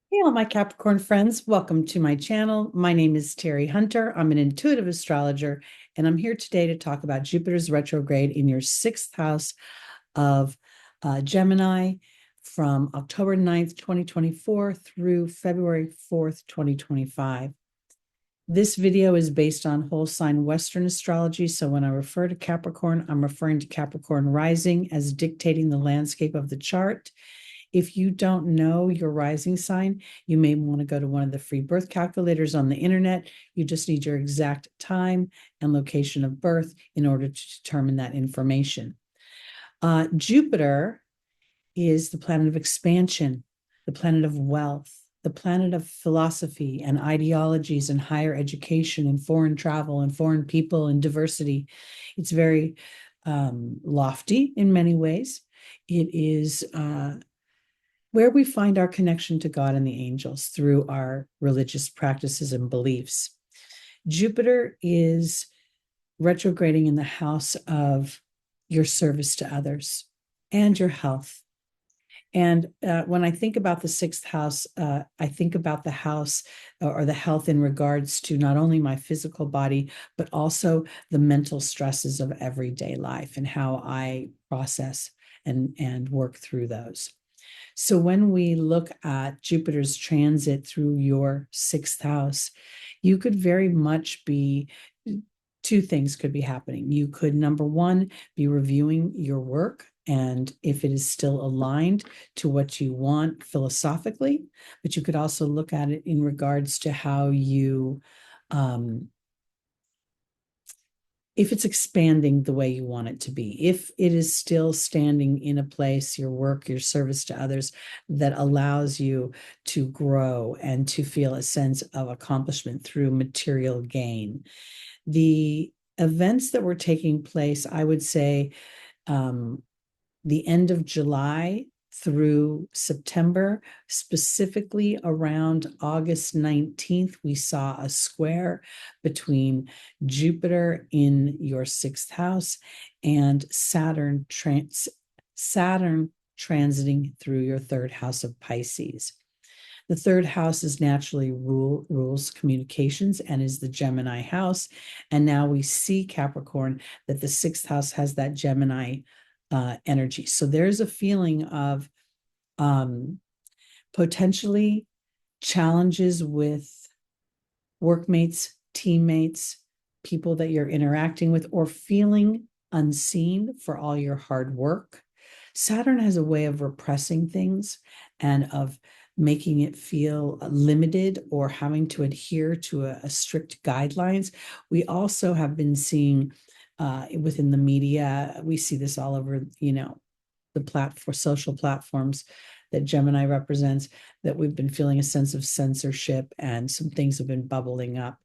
Hey, all my Capricorn friends, welcome to my channel. My name is Teri Hunter. I'm an intuitive astrologer, and I'm here today to talk about Jupiter's retrograde in your sixth house of Gemini from October 9th, 2024 through February 4th, 2025. This video is based on whole sign Western astrology. So when I refer to Capricorn, I'm referring to Capricorn rising as dictating the landscape of the chart. If you don't know your rising sign, you may want to go to one of the free birth calculators on the internet. You just need your exact time and location of birth in order to determine that information. Jupiter is the planet of expansion, the planet of wealth, the planet of philosophy and ideologies and higher education and foreign travel and foreign people and diversity. It's very lofty in many ways. It is where we find our connection to God and the angels through our religious practices and beliefs. Jupiter is retrograding in the house of your service to others and your health. And when I think about the sixth house, I think about the house or the health in regards to not only my physical body, but also the mental stresses of everyday life and how I process and work through those. So when we look at Jupiter's transit through your sixth house, you could very much be, two things could be happening. You could, number one, be reviewing your work and if it is still aligned to what you want philosophically, but you could also look at it in regards to how you if it's expanding the way you want it to be, if it is still standing in a place, your work, your service to others, that allows you to grow and to feel a sense of accomplishment through material gain. The events that were taking place, I would say, the end of July through September, specifically around August 19th, we saw a square between Jupiter in your sixth house and Saturn transiting through your third house of Pisces. The third house is naturally rules communications and is the Gemini house. And now we see Capricorn that the sixth house has that Gemini energy. So there's a feeling of potentially challenges with workmates, teammates, people that you're interacting with, or feeling unseen for all your hard work. Saturn has a way of repressing things and of making it feel limited or having to adhere to a strict guidelines. We also have been seeing within the media, we see this all over, the platform, social platforms that Gemini represents, that we've been feeling a sense of censorship and some things have been bubbling up.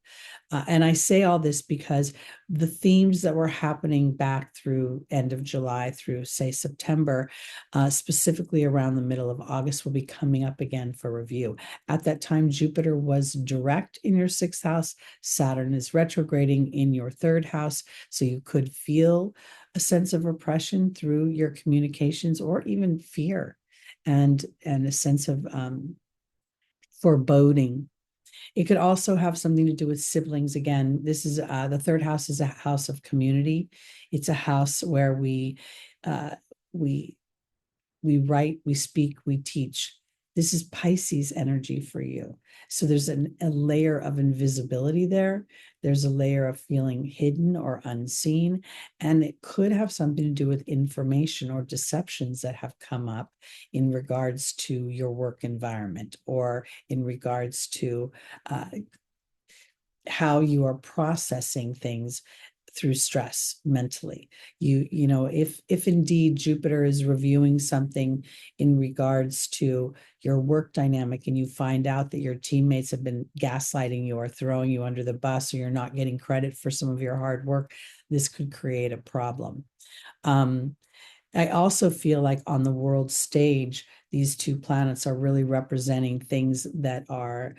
And I say all this because the themes that were happening back through end of July through, say, September, specifically around the middle of August, will be coming up again for review. At that time, Jupiter was direct in your sixth house. Saturn is retrograding in your third house. So you could feel a sense of repression through your communications or even fear and a sense of foreboding. It could also have something to do with siblings. Again, this is the third house is a house of community. It's a house where uh, we we write, we speak, we teach. This is Pisces energy for you. So there's a layer of invisibility there. There's a layer of feeling hidden or unseen. And it could have something to do with information or deceptions that have come up in regards to your work environment or in regards to how you are processing things through stress mentally. If indeed Jupiter is reviewing something in regards to your work dynamic and you find out that your teammates have been gaslighting you or throwing you under the bus, or you're not getting credit for some of your hard work, this could create a problem. I also feel like on the world stage, these two planets are really representing things that are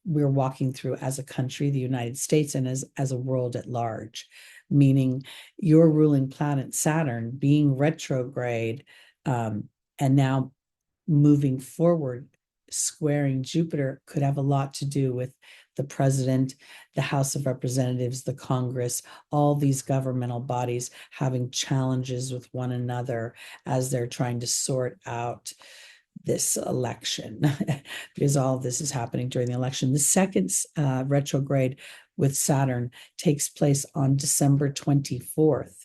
we're walking through as a country, the United States, and as a world at large, meaning your ruling planet Saturn being retrograde and now moving forward squaring Jupiter could have a lot to do with the president, the House of Representatives, the Congress, all these governmental bodies having challenges with one another as they're trying to sort out this election, because all of this is happening during the election. The second retrograde with Saturn takes place on December 24th.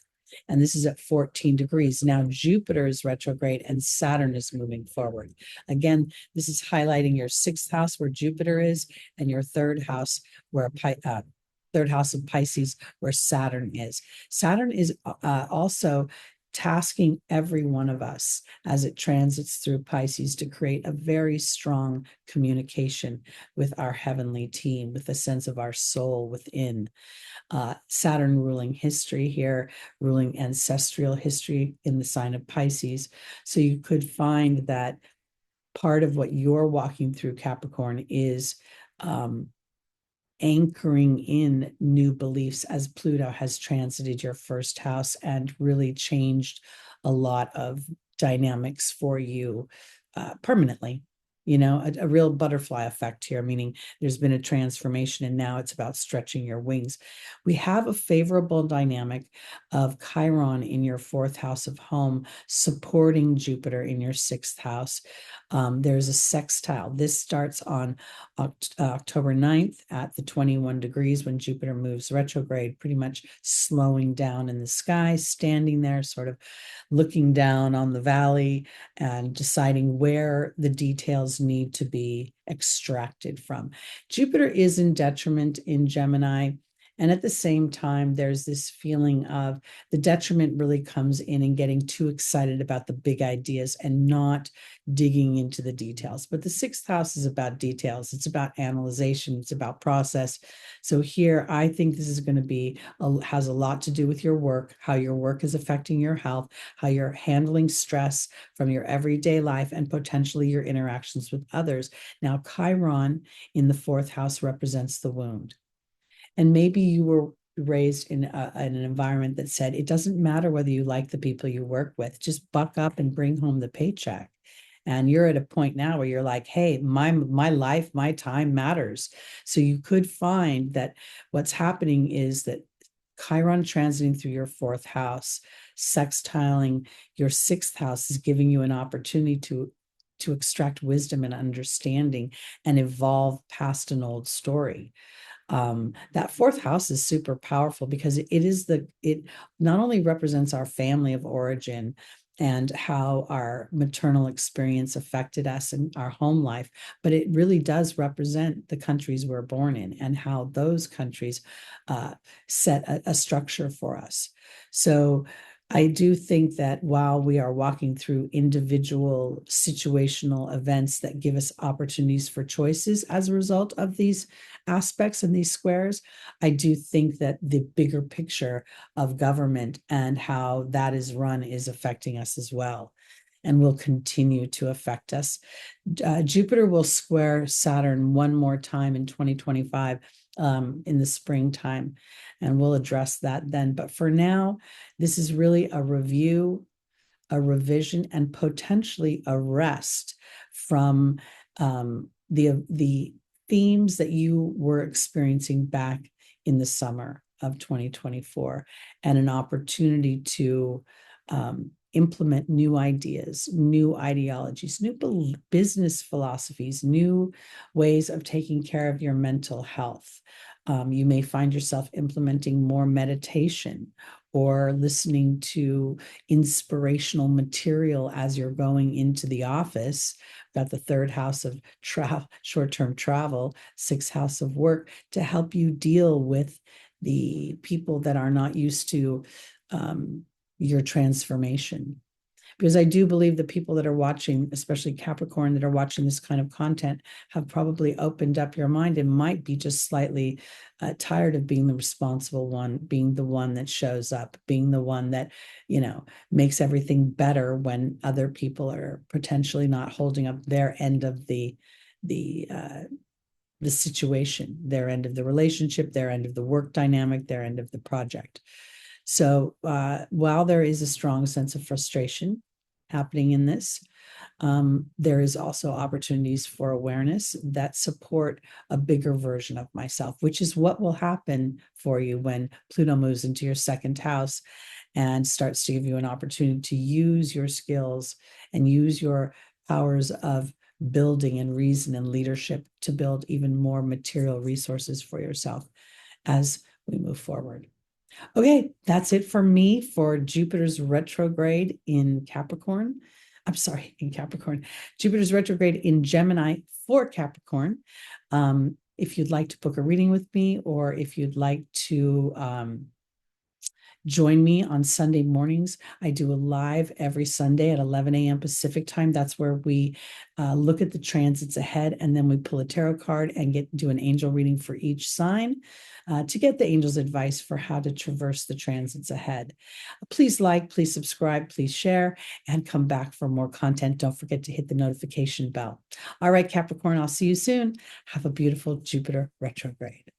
And this is at 14 degrees. Now Jupiter is retrograde and Saturn is moving forward. Again, this is highlighting your sixth house where Jupiter is and your third house where third house of Pisces where Saturn is. Saturn is also tasking every one of us as it transits through Pisces to create a very strong communication with our heavenly team, with a sense of our soul within. Saturn ruling history here, ruling ancestral history in the sign of Pisces. So you could find that part of what you're walking through, Capricorn, is anchoring in new beliefs as Pluto has transited your first house and really changed a lot of dynamics for you permanently. You know, a real butterfly effect here, meaning there's been a transformation and now it's about stretching your wings. We have a favorable dynamic of Chiron in your fourth house of home supporting Jupiter in your sixth house. There's a sextile. This starts on October 9th at the 21 degrees when Jupiter moves retrograde, pretty much slowing down in the sky, standing there, sort of looking down on the valley and deciding where the details need to be extracted from. Jupiter is in detriment in Gemini. And at the same time, there's this feeling of the detriment really comes in and getting too excited about the big ideas and not digging into the details. But the sixth house is about details. It's about analyzation. It's about process. So here, I think this is going to be, has a lot to do with your work, how your work is affecting your health, how you're handling stress from your everyday life and potentially your interactions with others. Now, Chiron in the fourth house represents the wound. And maybe you were raised in an environment that said, it doesn't matter whether you like the people you work with, just buck up and bring home the paycheck. And you're at a point now where you're like, hey, my life, my time matters. So you could find that what's happening is that Chiron transiting through your fourth house, sextiling your sixth house is giving you an opportunity to extract wisdom and understanding and evolve past an old story. That fourth house is super powerful because it not only represents our family of origin and how our maternal experience affected us in our home life, but it really does represent the countries we're born in and how those countries set a structure for us. So I do think that while we are walking through individual situational events that give us opportunities for choices as a result of these aspects and these squares, I do think that the bigger picture of government and how that is run is affecting us as well and will continue to affect us. Jupiter will square Saturn one more time in 2025 in the springtime, and we'll address that then. But for now, this is really a review, a revision, and potentially a rest from the themes that you were experiencing back in the summer of 2024, and an opportunity to implement new ideas, new ideologies, new business philosophies, new ways of taking care of your mental health. You may find yourself implementing more meditation or listening to inspirational material as you're going into the office. Got the third house of short-term travel, sixth house of work, to help you deal with the people that are not used to your transformation. Because I do believe the people that are watching, especially Capricorn, that are watching this kind of content, have probably opened up your mind and might be just slightly tired of being the responsible one, being the one that shows up, being the one that, you know, makes everything better when other people are potentially not holding up their end of the situation, their end of the relationship, their end of the work dynamic, their end of the project. So while there is a strong sense of frustration happening in this. There is also opportunities for awareness that support a bigger version of myself, which is what will happen for you when Pluto moves into your second house and starts to give you an opportunity to use your skills and use your powers of building and reason and leadership to build even more material resources for yourself as we move forward. Okay, that's it for me for Jupiter's retrograde in Capricorn. I'm sorry, in Capricorn. Jupiter's retrograde in Gemini for Capricorn. If you'd like to book a reading with me, or if you'd like to join me on Sunday mornings. I do a live every Sunday at 11 a.m. Pacific time. That's where we look at the transits ahead, and then we pull a tarot card and do an angel reading for each sign to get the angel's advice for how to traverse the transits ahead. Please like, please subscribe, please share, and come back for more content. Don't forget to hit the notification bell. All right, Capricorn, I'll see you soon. Have a beautiful Jupiter retrograde.